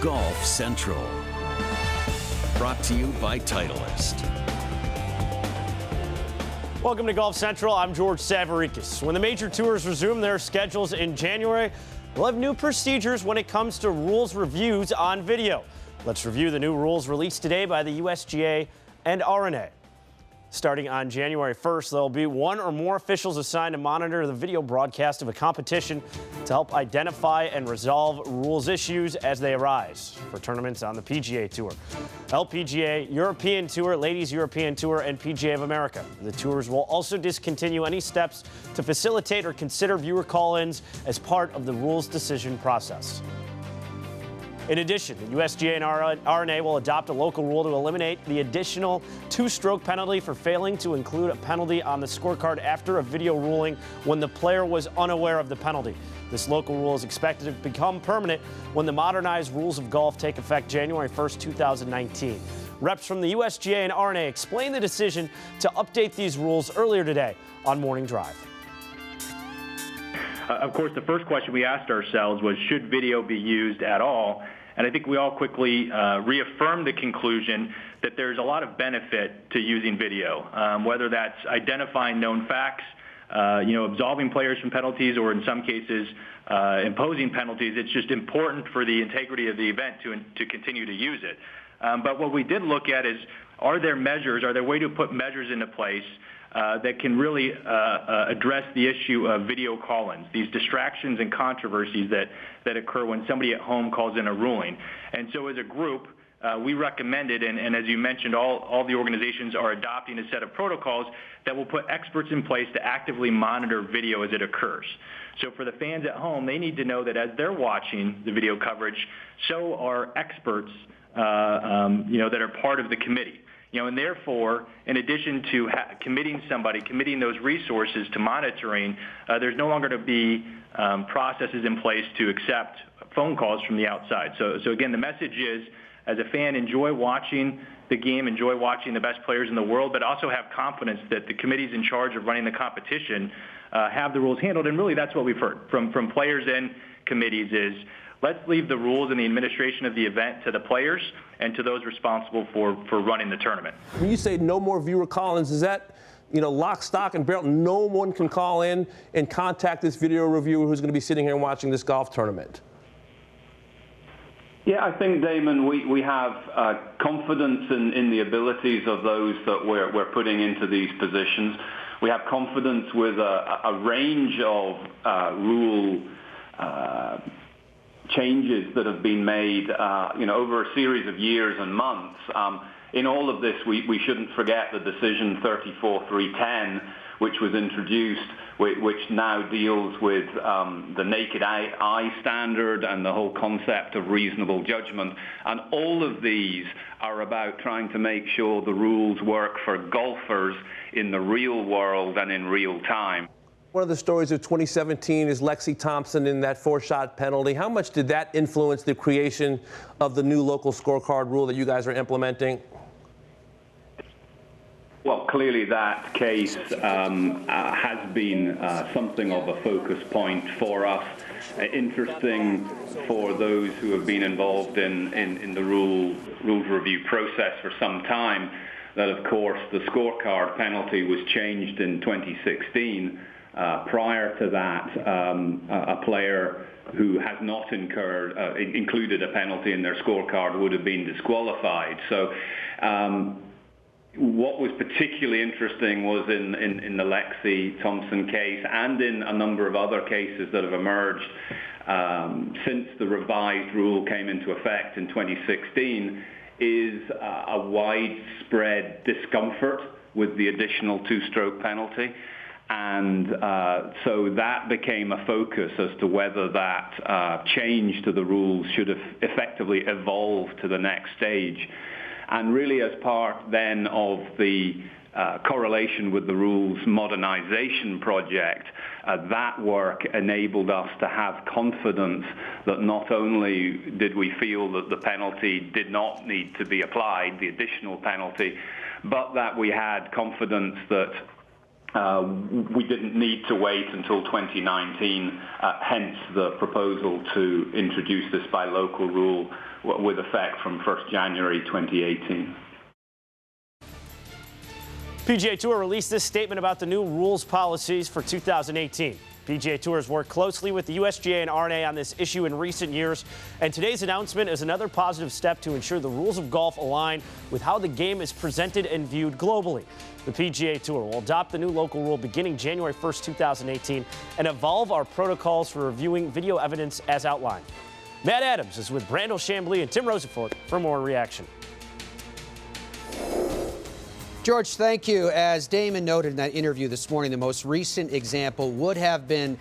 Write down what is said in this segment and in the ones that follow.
Golf Central. Brought to you by Titleist. Welcome to Golf Central. I'm George Savarikis. When the major tours resume their schedules in January, we'll have new procedures when it comes to rules reviews on video. Let's review the new rules released today by the USGA and R&A. Starting on January 1st, there'll be one or more officials assigned to monitor the video broadcast of a competition to help identify and resolve rules issues as they arise for tournaments on the PGA Tour, LPGA, European Tour, Ladies European Tour, and PGA of America. The tours will also discontinue any steps to facilitate or consider viewer call-ins as part of the rules decision process. In addition, the USGA and R&A will adopt a local rule to eliminate the additional two-stroke penalty for failing to include a penalty on the scorecard after a video ruling when the player was unaware of the penalty. This local rule is expected to become permanent when the modernized rules of golf take effect January 1st, 2019. Reps from the USGA and R&A explained the decision to update these rules earlier today on Morning Drive. Of course, the first question we asked ourselves was, should video be used at all? And I think we all quickly reaffirmed the conclusion that there's a lot of benefit to using video, whether that's identifying known facts, absolving players from penalties, or in some cases imposing penalties. It's just important for the integrity of the event to continue to use it. But what we did look at is, are there way to put measures into place that can really address the issue of video call-ins, these distractions and controversies that occur when somebody at home calls in a ruling. And so as a group, we recommended, and as you mentioned, all the organizations are adopting a set of protocols that will put experts in place to actively monitor video as it occurs. So for the fans at home, they need to know that as they're watching the video coverage, so are experts that are part of the committee. And therefore, in addition to committing those resources to monitoring, there's no longer to be processes in place to accept phone calls from the outside. So again, the message is, as a fan, enjoy watching the game, enjoy watching the best players in the world, but also have confidence that the committees in charge of running the competition have the rules handled. And really, that's what we've heard from players and committees is, let's leave the rules and the administration of the event to the players and to those responsible for running the tournament. When you say no more viewer call-ins, is that, lock, stock, and barrel? No one can call in and contact this video reviewer who's going to be sitting here and watching this golf tournament? Yeah, I think, Damon, we have confidence in the abilities of those that we're putting into these positions. We have confidence with a range of rule changes that have been made, over a series of years and months. In all of this, we shouldn't forget the decision 34-310, which was introduced, which now deals with the naked eye standard and the whole concept of reasonable judgment. And all of these are about trying to make sure the rules work for golfers in the real world and in real time. One of the stories of 2017 is Lexi Thompson in that 4-shot penalty. How much did that influence the creation of the new local scorecard rule that you guys are implementing? Well, clearly that case has been something of a focus point for us. Interesting for those who have been involved in the rules review process for some time that, of course, the scorecard penalty was changed in 2016. Prior to that, a player who has not included a penalty in their scorecard would have been disqualified. So what was particularly interesting was in the Lexi Thompson case and in a number of other cases that have emerged since the revised rule came into effect in 2016 is a widespread discomfort with the additional two-stroke penalty. And so that became a focus as to whether that change to the rules should have effectively evolved to the next stage. And really as part then of the correlation with the rules modernization project, that work enabled us to have confidence that not only did we feel that the penalty did not need to be applied, the additional penalty, but that we had confidence that we didn't need to wait until 2019, hence the proposal to introduce this buy local rule with effect from 1st January 2018. PGA Tour released this statement about the new rules policies for 2018. PGA Tour has worked closely with the USGA and R&A on this issue in recent years, and today's announcement is another positive step to ensure the rules of golf align with how the game is presented and viewed globally. The PGA Tour will adopt the new local rule beginning January 1st, 2018, and evolve our protocols for reviewing video evidence as outlined. Matt Adams is with Brandel Chambly and Tim Rosefort for more reaction. George, thank you. As Damon noted in that interview this morning, the most recent example would have been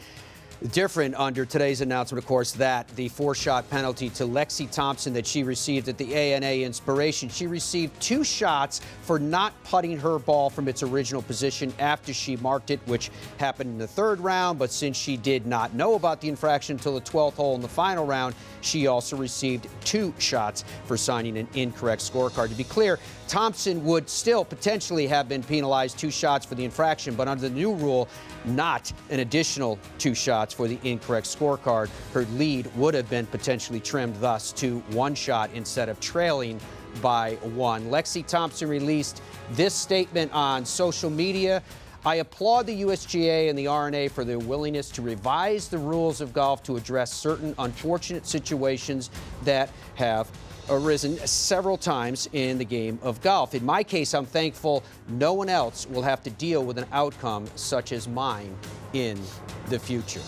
different under today's announcement, of course, that the 4-shot penalty to Lexi Thompson that she received at the ANA Inspiration. She received 2 shots for not putting her ball from its original position after she marked it, which happened in the 3rd round. But since she did not know about the infraction until the 12th hole in the final round, she also received 2 shots for signing an incorrect scorecard. To be clear, Thompson would still potentially have been penalized 2 shots for the infraction, but under the new rule, not an additional 2 shots for the incorrect scorecard. Her lead would have been potentially trimmed thus to 1 shot instead of trailing by 1. Lexi Thompson released this statement on social media. I applaud the USGA and the R&A for their willingness to revise the rules of golf to address certain unfortunate situations that have arisen several times in the game of golf. In my case, I'm thankful no one else will have to deal with an outcome such as mine in the future.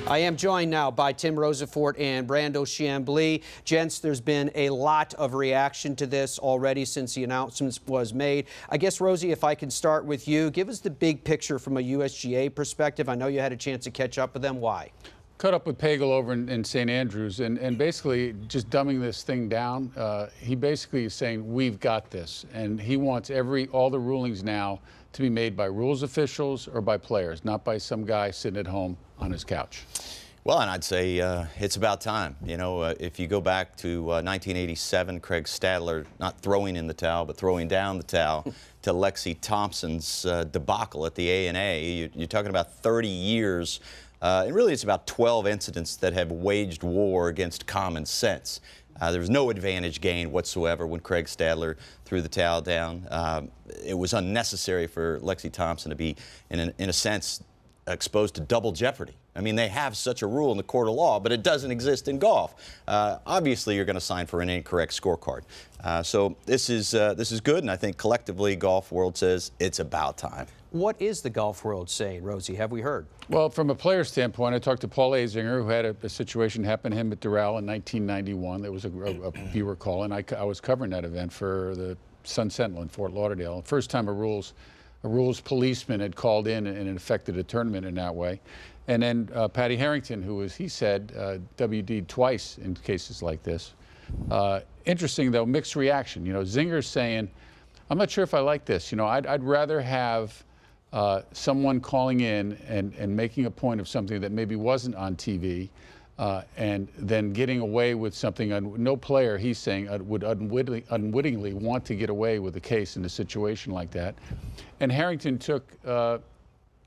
I am joined now by Tim Rosefort and Brandel Chambly. Gents, there's been a lot of reaction to this already since the announcement was made. I guess, Rosie, if I can start with you, give us the big picture from a USGA perspective. I know you had a chance to catch up with them. Why? Caught up with Pagel over in St. Andrews, and basically just dumbing this thing down. He basically is saying, we've got this, and he wants all the rulings now to be made by rules officials or by players, not by some guy sitting at home on his couch. Well, and I'd say it's about time. You know, if you go back to 1987, Craig Stadler not throwing in the towel, but throwing down the towel to Lexi Thompson's debacle at the ANA, you're talking about 30 years. And really, it's about 12 incidents that have waged war against common sense. There was no advantage gained whatsoever when Craig Stadler threw the towel down. It was unnecessary for Lexi Thompson to be, in a sense, exposed to double jeopardy. I mean, they have such a rule in the court of law, but it doesn't exist in golf. Obviously, you're going to sign for an incorrect scorecard. So this is good, and I think collectively, golf world says it's about time. What is the golf world saying, Rosie? Have we heard? Well, from a player standpoint, I talked to Paul Azinger, who had a situation happen to him at Doral in 1991. There was a viewer call, and I was covering that event for the Sun Sentinel in Fort Lauderdale. First time a rules policeman had called in and affected a tournament in that way. And then Patty Harrington, who was, he said, WD'd twice in cases like this. Interesting, though, mixed reaction. You know, Zinger's saying, I'm not sure if I like this. You know, I'd rather have someone calling in and making a point of something that maybe wasn't on TV and then getting away with something. No player, he's saying, would unwittingly want to get away with a case in a situation like that. And Harrington took,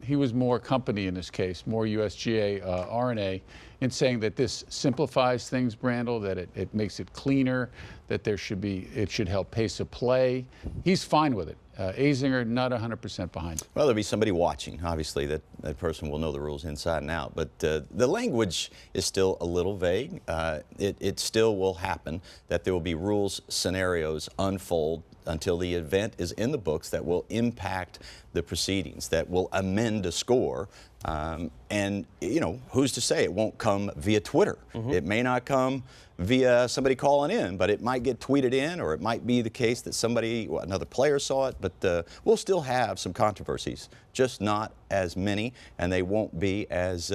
he was more company in this case, more USGA, R&A, in saying that this simplifies things, Brandel, that it makes it cleaner, that it should help pace of play. He's fine with it. Azinger, not 100% behind. Well, there'll be somebody watching. Obviously, that person will know the rules inside and out. But the language is still a little vague. It still will happen that there will be rules scenarios unfold until the event is in the books that will impact the proceedings, that will amend a score. And, you know, who's to say it won't come via Twitter? Mm-hmm. It may not come via somebody calling in, but it might get tweeted in, or it might be the case that another player saw it. But we'll still have some controversies, just not as many, and they won't be as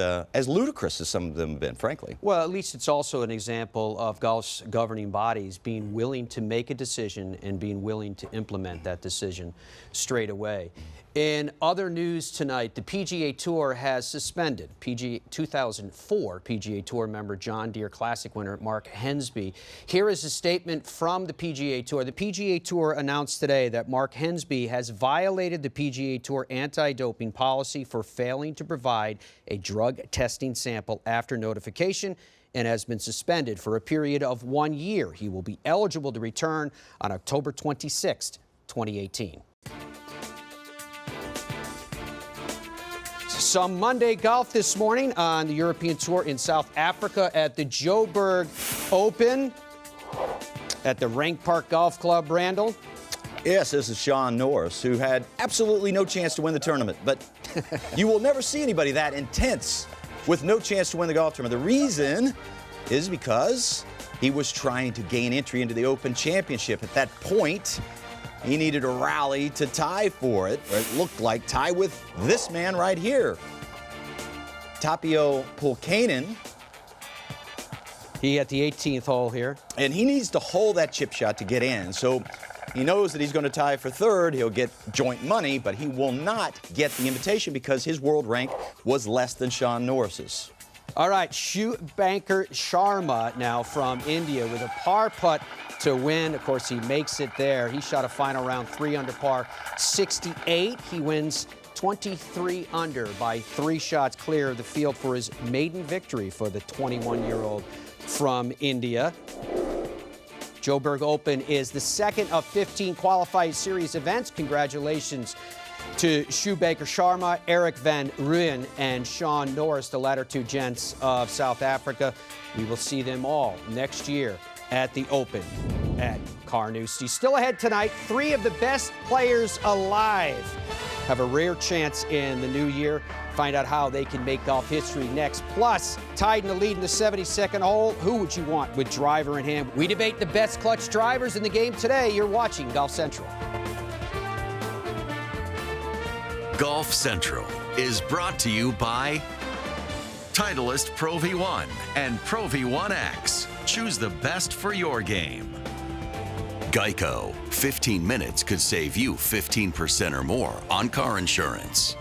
ludicrous as some of them have been, frankly. Well, at least it's also an example of golf's governing bodies being willing to make a decision and being willing to implement that decision straight away. In other news tonight, the PGA Tour has suspended 2004 PGA Tour member John Deere Classic winner Mark Hensby. Here is a statement from the PGA Tour. The PGA Tour announced today that Mark Hensby has violated the PGA Tour anti-doping policy for failing to provide a drug testing sample after notification and has been suspended for a period of 1 year. He will be eligible to return on October 26, 2018. Some Monday golf this morning on the European Tour in South Africa at the Joburg Open at the Rank Park Golf Club, Randall. Yes, this is Sean Norris, who had absolutely no chance to win the tournament. But you will never see anybody that intense with no chance to win the golf tournament. The reason is because he was trying to gain entry into the Open Championship. At that point, he needed a rally to tie for it. It looked like tie with this man right here, Tapio Pulkanen. He at the 18th hole here. And he needs to hold that chip shot to get in. So he knows that he's going to tie for third. He'll get joint money, but he will not get the invitation because his world rank was less than Sean Norris's. All right, Shubhankar Sharma now from India with a par putt to win. Of course, he makes it there. He shot a final round 3 under par 68. He wins 23 under by 3 shots clear of the field for his maiden victory for the 21-year-old from India. Joburg Open is the second of 15 qualified series events. Congratulations to Shubhankar Sharma, Eric van Rooyen, and Sean Norris, the latter 2 gents of South Africa. We will see them all next year at the Open at Carnoustie. Still ahead tonight, 3 of the best players alive have a rare chance in the new year. Find out how they can make golf history next. Plus, tied in the lead in the 72nd hole, who would you want with driver in hand? We debate the best clutch drivers in the game today. You're watching Golf Central. Golf Central is brought to you by Titleist Pro V1 and Pro V1X. Choose the best for your game. Geico. 15 minutes could save you 15% or more on car insurance.